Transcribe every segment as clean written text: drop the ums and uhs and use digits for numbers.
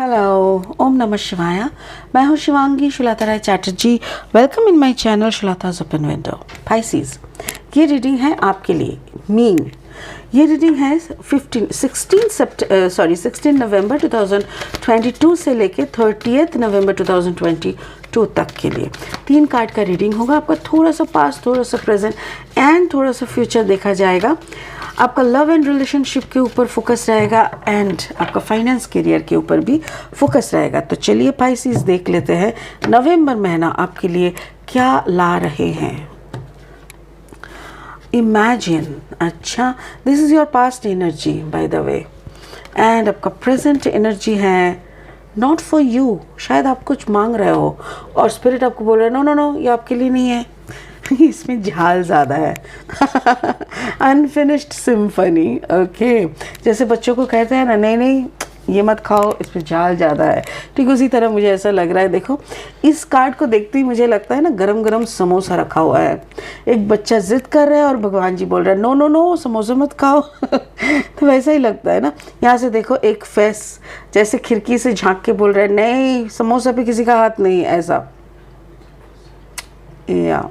Hello, ओम नमः शिवाय। मैं हूँ Shivangi Shulata Rai Chatterjee. Welcome in my channel Shulata's open window. Pisces, ये रीडिंग है आपके लिए मीन। ये रीडिंग है 16 नवंबर 2022 से लेके 30 नवंबर 2022 तक के लिए 3 कार्ड का रीडिंग होगा। आपका थोड़ा सा पास्ट, थोड़ा सा प्रेजेंट एंड थोड़ा सा फ्यूचर देखा जाएगा। आपका लव एंड रिलेशनशिप के ऊपर फोकस रहेगा एंड आपका फाइनेंस करियर के ऊपर भी फोकस रहेगा। तो चलिए पाइसेस देख लेते हैं नवंबर महीना आपके लिए क्या ला रहे हैं। इमेजिन, अच्छा, this is your past energy by the way, and आपका प्रेजेंट एनर्जी है नॉट फॉर यू। शायद आप कुछ मांग रहे हो और स्पिरिट आपको बोल रहा है नो नो नो, ये आपके लिए नहीं है। इसमें झाल ज़्यादा है। Unfinished symphony. ओके, जैसे बच्चों को कहते हैं ना, नहीं नहीं ये मत खाओ, इसमें झाल ज़्यादा है, ठीक उसी तरह मुझे ऐसा लग रहा है। देखो, इस कार्ड को देखते ही मुझे लगता है ना, गरम गरम समोसा रखा हुआ है। एक बच्चा जिद कर रहा है और भगवान जी बोल रहे हैं नो नो नो, समोसा मत खाओ। तो वैसा ही लगता है ना। यहाँ से देखो, एक फेस जैसे खिड़की से झांक के बोल रहे हैं नहीं, समोसा पे किसी का हाथ नहीं, ऐसा। या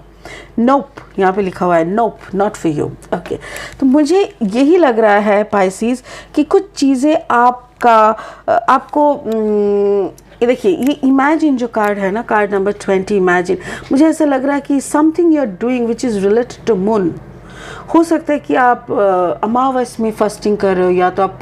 नोप, यहाँ पे लिखा हुआ है नोप, नॉट फॉर यू। ओके, तो मुझे यही लग रहा है पाइसेस कि कुछ चीज़ें आपको ये देखिए, ये इमेजिन जो कार्ड है ना, कार्ड नंबर 20, इमेजिन, मुझे ऐसा लग रहा है कि something you are doing which is related to moon. हो सकता है कि आप अमावस में फास्टिंग कर रहे हो, या तो आप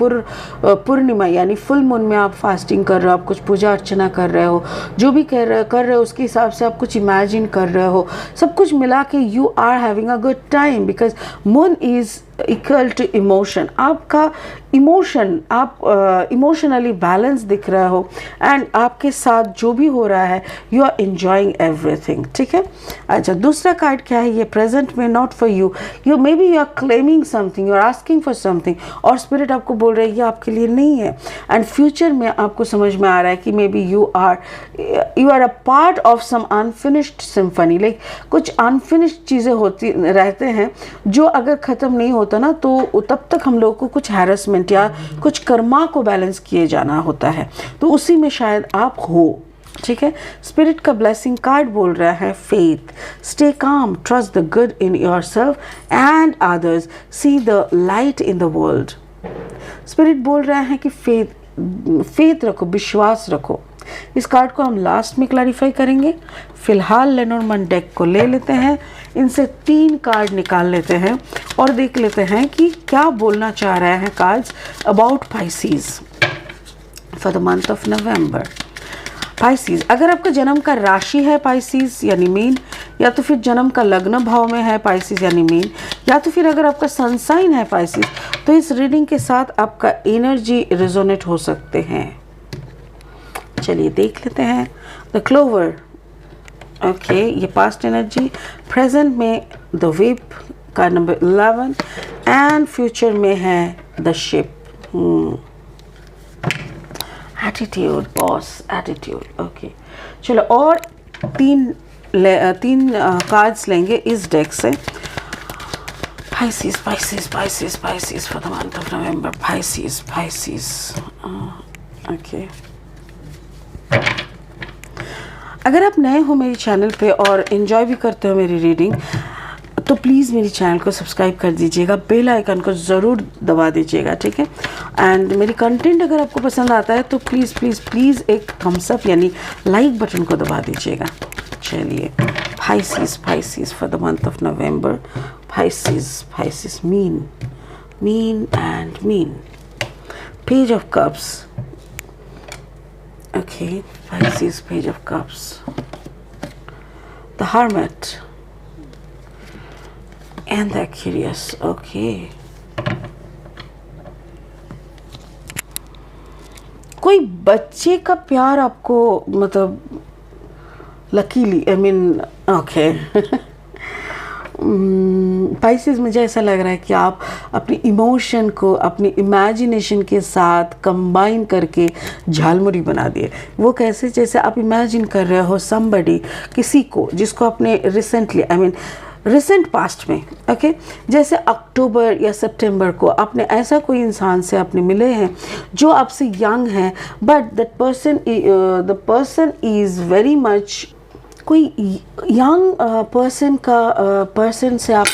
पूर्णिमा यानी फुल मून में आप फास्टिंग कर रहे हो, आप कुछ पूजा अर्चना कर रहे हो, जो भी कर रहे हो उसके हिसाब से आप कुछ इमेजिन कर रहे हो। सब कुछ मिला के you are having a good time because moon is equal to emotion. आपका इमोशन, आप इमोशनली बैलेंस दिख रहे हो एंड आपके साथ जो भी हो रहा है यू आर एंजॉइंग एवरीथिंग। ठीक है, अच्छा, दूसरा कार्ड क्या है? ये प्रेजेंट में not for you, you may be you are claiming something, you are asking for something और स्पिरिट आपको बोल रहे हैं ये आपके लिए नहीं है। एंड फ्यूचर में आपको समझ में आ रहा है कि may be you are a part of some unfinished symphony. Like कुछ अनफिनिश्ड चीज़ें होती रहते हैं जो अगर ख़त्म नहीं होता ना, तो तब तक हम लोग को कुछ हैरेसमेंट या कुछ कर्मा को बैलेंस किए जाना होता है, तो उसी में शायद आप हो। ठीक है, स्पिरिट का ब्लेसिंग कार्ड बोल रहा है faith, stay calm, trust the good in yourself and others, see the light in the world. Spirit बोल रहा है कि फेथ रखो, विश्वास रखो। इस कार्ड को हम लास्ट में क्लैरिफाई करेंगे। फिलहाल लेनोर्मन डेक को ले लेते हैं, इनसे 3 कार्ड निकाल लेते हैं और देख लेते हैं कि क्या बोलना चाह रहे हैं cards about Pisces for the month of November. Pisces, अगर आपका जन्म का राशि है पाइसेस यानी मीन, या तो फिर जन्म का लग्न भाव में है पाइसेस यानी मीन, या तो फिर अगर आपका सन साइन है पाइसेस, तो इस रीडिंग के साथ आपका एनर्जी रिजोनेट हो सकते हैं। चलिए देख लेते हैं। द क्लोवर, ओके, ये पास्ट एनर्जी, प्रेजेंट में द व्हीप का नंबर 11 एंड फ्यूचर में है the ship. Attitude, boss attitude. Okay, चलो और तीन कार्ड्स लेंगे इस डेक से। Pisces Pisces Pisces Pisces for the month of November. Pisces Pisces, okay. अगर आप नए हो मेरे चैनल पे और एंजॉय भी करते हो मेरी रीडिंग, तो प्लीज़ मेरे चैनल को सब्सक्राइब कर दीजिएगा, बेल आइकन को ज़रूर दबा दीजिएगा। ठीक है, एंड मेरी कंटेंट अगर आपको पसंद आता है तो प्लीज़ प्लीज़ प्लीज़ एक थम्स अप यानी लाइक बटन को दबा दीजिएगा। चलिए, Pisces Pisces for the month of November. Pisces Pisces, mean mean and mean. Page of cups, okay, Pisces, page of cups, the hermit and the curious. Okay, कोई बच्चे का प्यार आपको, मतलब luckily, I mean, okay. Pisces, मुझे ऐसा लग रहा है कि आप अपनी इमोशन को अपनी इमेजिनेशन के साथ कंबाइन करके झालमुरी बना दिए। वो कैसे? जैसे आप इमेजिन कर रहे हो समबडी, किसी को जिसको आपने recently, I mean recent past में, ओके, जैसे अक्टूबर या सितंबर को आपने ऐसा कोई इंसान से आपने मिले हैं जो आपसे यंग है, but the person is very much, कोई यंग पर्सन से आप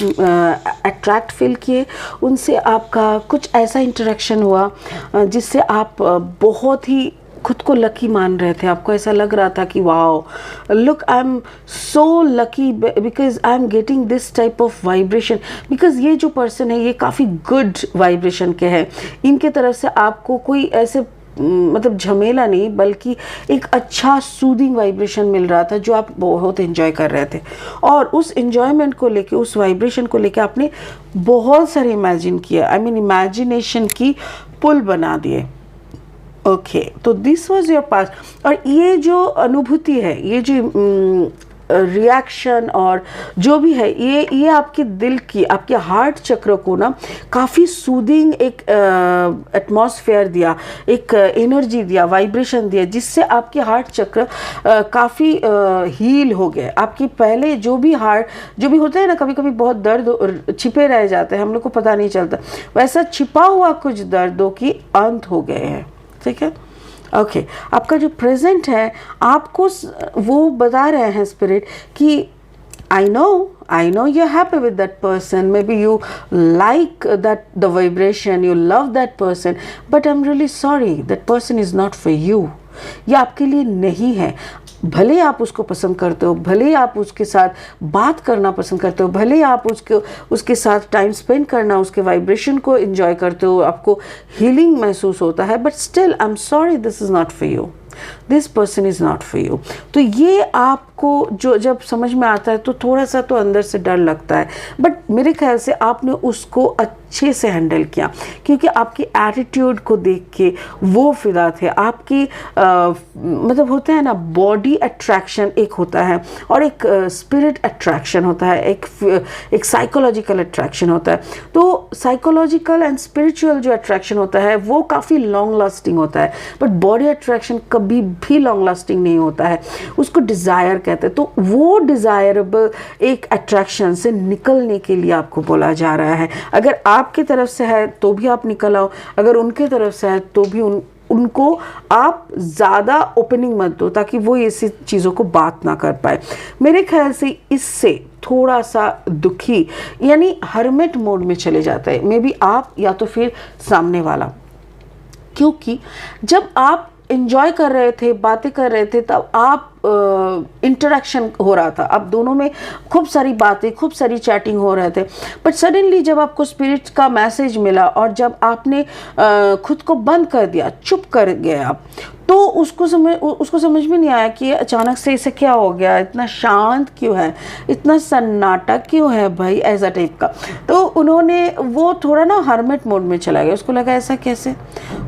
अट्रैक्ट फील किए, उनसे आपका कुछ ऐसा इंटरेक्शन हुआ जिससे आप बहुत ही खुद को लकी मान रहे थे, आपको ऐसा लग रहा था कि wow, look, I am so lucky because I am getting this type of vibration, because ये जो पर्सन है ये काफ़ी गुड वाइब्रेशन के हैं, इनके तरफ से आपको कोई ऐसे मतलब झमेला नहीं बल्कि एक अच्छा सूदिंग वाइब्रेशन मिल रहा था जो आप बहुत एंजॉय कर रहे थे, और उस एंजॉयमेंट को लेके, उस वाइब्रेशन को लेके आपने बहुत सारे इमेजिन किया, आई मीन इमेजिनेशन की पुल बना दिए। ओके, तो दिस वाज योर पास्ट, और ये जो अनुभूति है, ये जो रिएक्शन और जो भी है, ये आपके दिल की, आपके हार्ट चक्र को ना काफ़ी सूदिंग एक एटमॉस्फेयर दिया, एक एनर्जी दिया, वाइब्रेशन दिया, जिससे आपके हार्ट चक्र काफ़ी हील हो गए। आपकी पहले जो भी होता है ना, कभी कभी बहुत दर्द छिपे रह जाते हैं, हम लोग को पता नहीं चलता, वैसा छिपा हुआ कुछ दर्दों की अंत हो गए हैं, ठीक है। ओके, आपका जो प्रेजेंट है, आपको वो बता रहे हैं स्पिरिट कि I know you're happy with that person, maybe you like the vibration, you love that person, but I'm really sorry, that person is not for you, ये आपके लिए नहीं है। भले आप उसको पसंद करते हो, भले आप उसके साथ बात करना पसंद करते हो, भले आप उसके साथ टाइम स्पेंड करना, उसके वाइब्रेशन को एंजॉय करते हो, आपको हीलिंग महसूस होता है, but still I am sorry, this is not for you, this person is not for you. तो ये आपको जो जब समझ में आता है तो थोड़ा सा तो अंदर से डर लगता है, बट मेरे ख्याल से आपने उसको अच्छे से हैंडल किया, क्योंकि आपकी एटीट्यूड को देख के वो फिदा थे। आपकी मतलब होता है ना, बॉडी अट्रैक्शन एक होता है और एक स्पिरिट अट्रैक्शन होता है, एक साइकोलॉजिकल अट्रैक्शन होता है। तो साइकोलॉजिकल एंड स्पिरिचुअल जो अट्रैक्शन होता है वो काफ़ी लॉन्ग लास्टिंग होता है, बट बॉडी अट्रैक्शन कभी भी लॉन्ग लास्टिंग नहीं होता है, उसको डिज़ायर कहते हैं। तो वो डिज़ायरेबल एक अट्रैक्शन से निकलने के लिए आपको बोला जा रहा है। अगर आपकी तरफ से है तो भी आप निकल आओ, अगर उनके तरफ से है तो भी उनको आप ज़्यादा ओपनिंग मत दो, ताकि वो ऐसी चीज़ों को बात ना कर पाए। मेरे ख्याल से इससे थोड़ा सा दुखी यानी हर्मिट मोड में चले जाता है, मे बी आप या तो फिर सामने वाला, क्योंकि जब आप एंजॉय कर रहे थे, बातें कर रहे थे, तब आप इंटरेक्शन हो रहा था, अब दोनों में खूब सारी बातें, खूब सारी चैटिंग हो रहे थे, बट सडनली जब आपको स्पिरिट का मैसेज मिला और जब आपने खुद को बंद कर दिया, चुप कर गए आप, तो उसको समझ में नहीं आया कि अचानक से इसे क्या हो गया, इतना शांत क्यों है, इतना सन्नाटा क्यों है भाई, ऐसा टाइप का। तो उन्होंने वो थोड़ा ना हर्मिट मोड में चला गया, उसको लगा ऐसा कैसे,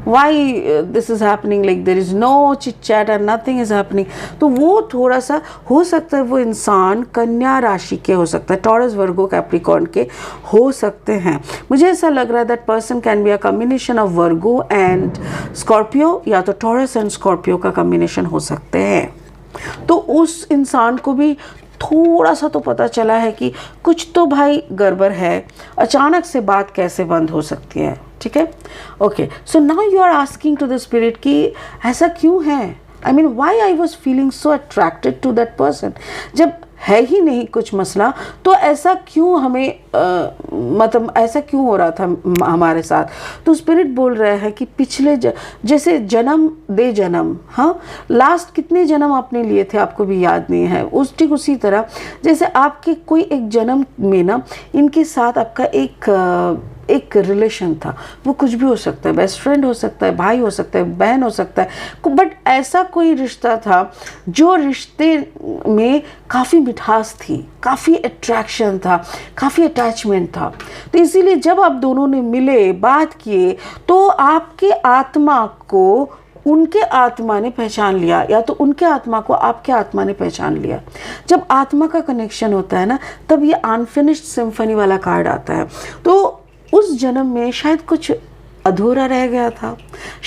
why this is happening, like there is no chit chat and nothing is happening. तो वो थोड़ा सा हो सकता है वो इंसान कन्या राशि के हो सकता है, टॉरस, वर्गो, कैप्रिकॉर्न के हो सकते हैं। मुझे ऐसा लग रहा है that person can be a combination of Virgo and Scorpio, या तो टॉरस एंड स्कॉर्पियो का कॉम्बिनेशन हो सकते हैं। तो उस इंसान को भी थोड़ा सा तो पता चला है कि कुछ तो भाई गड़बड़ है, अचानक से बात कैसे बंद हो सकती है, ठीक है। Okay, so now you are asking to the spirit कि ऐसा क्यों है, I mean, why I was feeling so attracted to that person? जब है ही नहीं कुछ मसला, तो ऐसा क्यों हमें मतलब ऐसा क्यों हो रहा था हमारे साथ। तो स्पिरिट बोल रहे हैं कि पिछले जैसे जन्म दे जन्म, हाँ, लास्ट कितने जन्म आपने लिए थे आपको भी याद नहीं है, ठीक उसी तरह जैसे आपके कोई एक जन्म में ना इनके साथ आपका एक रिलेशन था, वो कुछ भी हो सकता है, बेस्ट फ्रेंड हो सकता है, भाई हो सकता है, बहन हो सकता है, बट ऐसा कोई रिश्ता था जो रिश्ते में काफ़ी मिठास थी, काफ़ी अट्रैक्शन था, काफ़ी अटैचमेंट था। तो इसीलिए जब आप दोनों ने मिले, बात किए, तो आपके आत्मा को उनके आत्मा ने पहचान लिया, या तो उनके आत्मा को आपके आत्मा ने पहचान लिया। जब आत्मा का कनेक्शन होता है ना, तब ये अनफिनिश्ड सिम्फनी वाला कार्ड आता है। तो उस जन्म में शायद कुछ अधूरा रह गया था,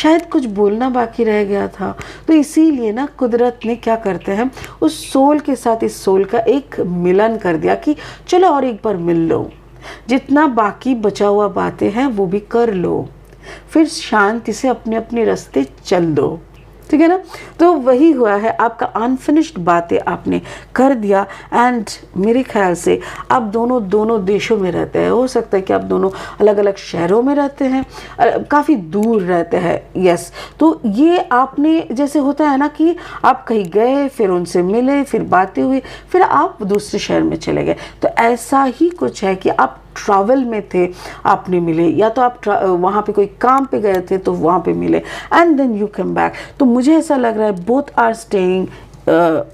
शायद कुछ बोलना बाकी रह गया था। तो इसीलिए ना कुदरत ने क्या करते हैं, उस सोल के साथ इस सोल का एक मिलन कर दिया कि चलो और एक बार मिल लो, जितना बाकी बचा हुआ बातें हैं वो भी कर लो, फिर शांति से अपने अपने रास्ते चल दो। ठीक है ना। तो वही हुआ है, आपका अनफिनिश्ड बातें आपने कर दिया। एंड मेरे ख्याल से आप दोनों देशों में रहते हैं। हो सकता है कि आप दोनों अलग अलग शहरों में रहते हैं, काफ़ी दूर रहते हैं। यस, तो ये आपने, जैसे होता है ना कि आप कहीं गए, फिर उनसे मिले, फिर बातें हुई, फिर आप दूसरे शहर में चले गए। तो ऐसा ही कुछ है कि आप ट्रैवल में थे, आपने मिले, या तो आप वहाँ पे कोई काम पे गए थे तो वहाँ पे मिले, and then you come back. तो मुझे ऐसा लग रहा है both are staying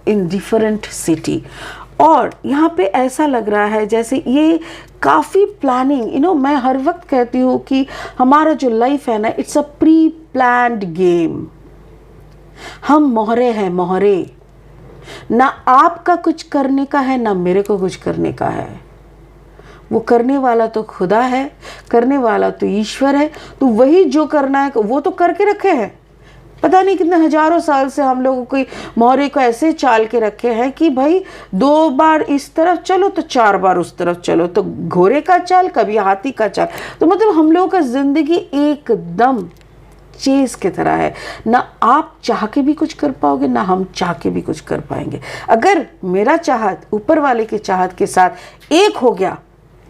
in different city. और यहाँ पे ऐसा लग रहा है जैसे ये काफ़ी प्लानिंग, मैं हर वक्त कहती हूँ कि हमारा जो लाइफ है ना, it's a pre planned game. हम मोहरे हैं, मोहरे। ना आपका कुछ करने का है, ना मेरे को कुछ करने का है। वो करने वाला तो खुदा है, करने वाला तो ईश्वर है। तो वही जो करना है वो तो करके रखे हैं। पता नहीं कितने हजारों साल से हम लोगों को मोहरे को ऐसे चाल के रखे हैं कि भाई 2 बार इस तरफ चलो तो 4 बार उस तरफ चलो, तो घोड़े का चाल, कभी हाथी का चाल। तो मतलब हम लोगों का जिंदगी एकदम चेस की तरह है। ना आप चाह के भी कुछ कर पाओगे, ना हम चाह के भी कुछ कर पाएंगे। अगर मेरा चाहत ऊपर वाले के चाहत के साथ एक हो गया,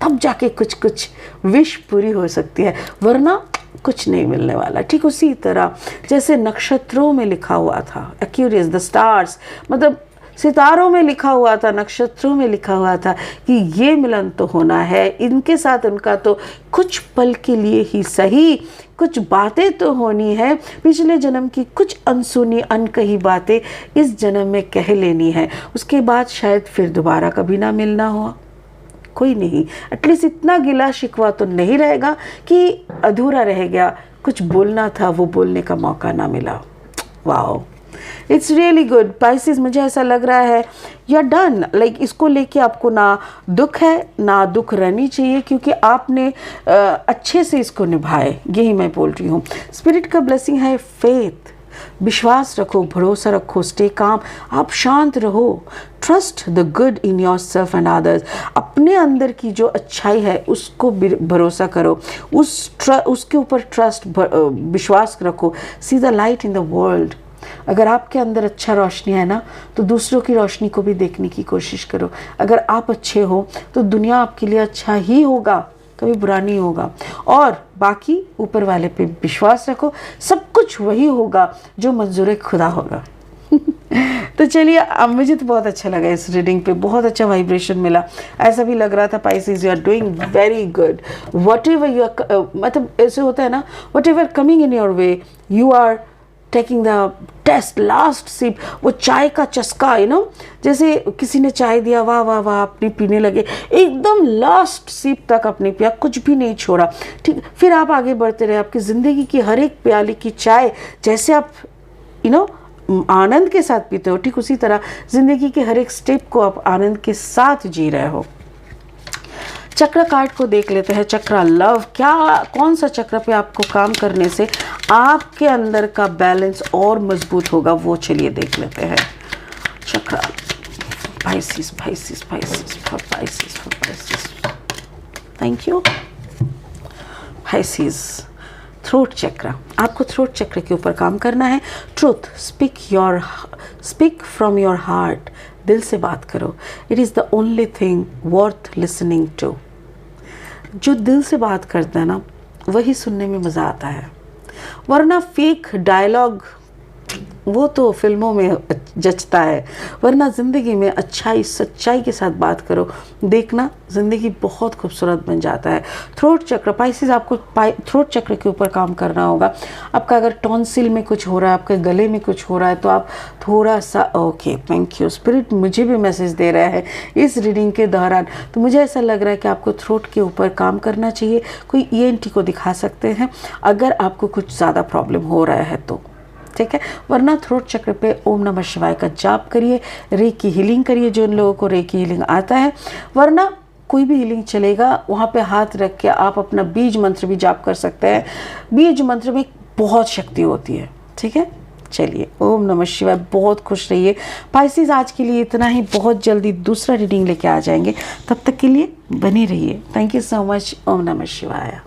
तब जाके कुछ विश पूरी हो सकती है, वरना कुछ नहीं मिलने वाला। ठीक उसी तरह जैसे नक्षत्रों में लिखा हुआ था, एक्यूरियस द स्टार्स, मतलब सितारों में लिखा हुआ था, नक्षत्रों में लिखा हुआ था कि ये मिलन तो होना है, इनके साथ उनका तो कुछ पल के लिए ही सही कुछ बातें तो होनी है, पिछले जन्म की कुछ अनसुनी अनकही बातें इस जन्म में कह लेनी है, उसके बाद शायद फिर दोबारा कभी ना मिलना हुआ। कोई नहीं, एटलीस्ट इतना गिला शिकवा तो नहीं रहेगा कि अधूरा रह गया, कुछ बोलना था वो बोलने का मौका ना मिला। Wow, it's really good Pisces. मुझे ऐसा लग रहा है यू आर डन, लाइक इसको लेके आपको ना दुख है ना दुख रहनी चाहिए, क्योंकि आपने अच्छे से इसको निभाए, यही मैं बोल रही हूँ। स्पिरिट का ब्लेसिंग है फेथ, विश्वास रखो, भरोसा रखो, स्टे काम, आप शांत रहो, trust the good in your self and others. अपने अंदर की जो अच्छाई है उसको भरोसा करो, उसके ऊपर ट्रस्ट विश्वास रखो। See the light in the world. अगर आपके अंदर अच्छा रोशनी है ना, तो दूसरों की रोशनी को भी देखने की कोशिश करो। अगर आप अच्छे हो तो दुनिया आपके लिए अच्छा ही होगा, कभी बुरा नहीं होगा। और बाकी ऊपर वाले पे विश्वास रखो, सब कुछ वही होगा जो मंजूर खुदा होगा। तो चलिए, अब मुझे तो बहुत अच्छा लगा इस रीडिंग पे, बहुत अच्छा वाइब्रेशन मिला। ऐसा भी लग रहा था Pisces you are doing very good, whatever you are, मतलब ऐसे होता है ना, whatever coming in your way you are taking the taste, last sip, वो चाय का चस्का, जैसे किसी ने चाय दिया, वाह वाह वाह, अपनी पीने लगे, एकदम लास्ट सिप तक आपने पिया, कुछ भी नहीं छोड़ा। ठीक, फिर आप आगे बढ़ते रहे। आपकी ज़िंदगी की हर एक प्याली की चाय जैसे आप आनंद के साथ पीते हो, ठीक उसी तरह ज़िंदगी के हर एक स्टेप को आप आनंद के साथ जी रहे हो। चक्र कार्ड को देख लेते हैं। चक्र लव, क्या कौन सा चक्र पे आपको काम करने से आपके अंदर का बैलेंस और मजबूत होगा, वो चलिए देख लेते हैं। Chakra Pisces, Pisces, Pisces, Pisces, Pisces, thank you. Pisces, throat chakra, आपको थ्रोट चक्र के ऊपर काम करना है। Truth, speak from your heart, दिल से बात करो। It is the only thing worth listening to. जो दिल से बात करता है ना, वही सुनने में मज़ा आता है, वरना फेक डायलॉग वो तो फिल्मों में जचता है, वरना ज़िंदगी में अच्छाई सच्चाई के साथ बात करो, देखना ज़िंदगी बहुत खूबसूरत बन जाता है। थ्रोट चक्र पाइसेस, आपको थ्रोट चक्र के ऊपर काम करना होगा। आपका अगर टॉन्सिल में कुछ हो रहा है, आपके गले में कुछ हो रहा है, तो आप थोड़ा सा ओके, थैंक यू। स्पिरिट मुझे भी मैसेज दे रहा है इस रीडिंग के दौरान, तो मुझे ऐसा लग रहा है कि आपको थ्रोट के ऊपर काम करना चाहिए। कोई ENT को दिखा सकते हैं अगर आपको कुछ ज़्यादा प्रॉब्लम हो रहा है तो, ठीक है। वरना थ्रोट चक्र पे ओम नमः शिवाय का जाप करिए, रे की हीलिंग करिए जो इन लोगों को रे की हीलिंग आता है, वरना कोई भी हीलिंग चलेगा। वहाँ पे हाथ रख के आप अपना बीज मंत्र भी जाप कर सकते हैं। बीज मंत्र में बहुत शक्ति होती है। ठीक है, चलिए, ओम नमः शिवाय। बहुत खुश रहिए पाइसेस। आज के लिए इतना ही, बहुत जल्दी दूसरा रीडिंग लेके आ जाएंगे, तब तक के लिए बने रहिए। Thank you so much. ओम नमः शिवाय।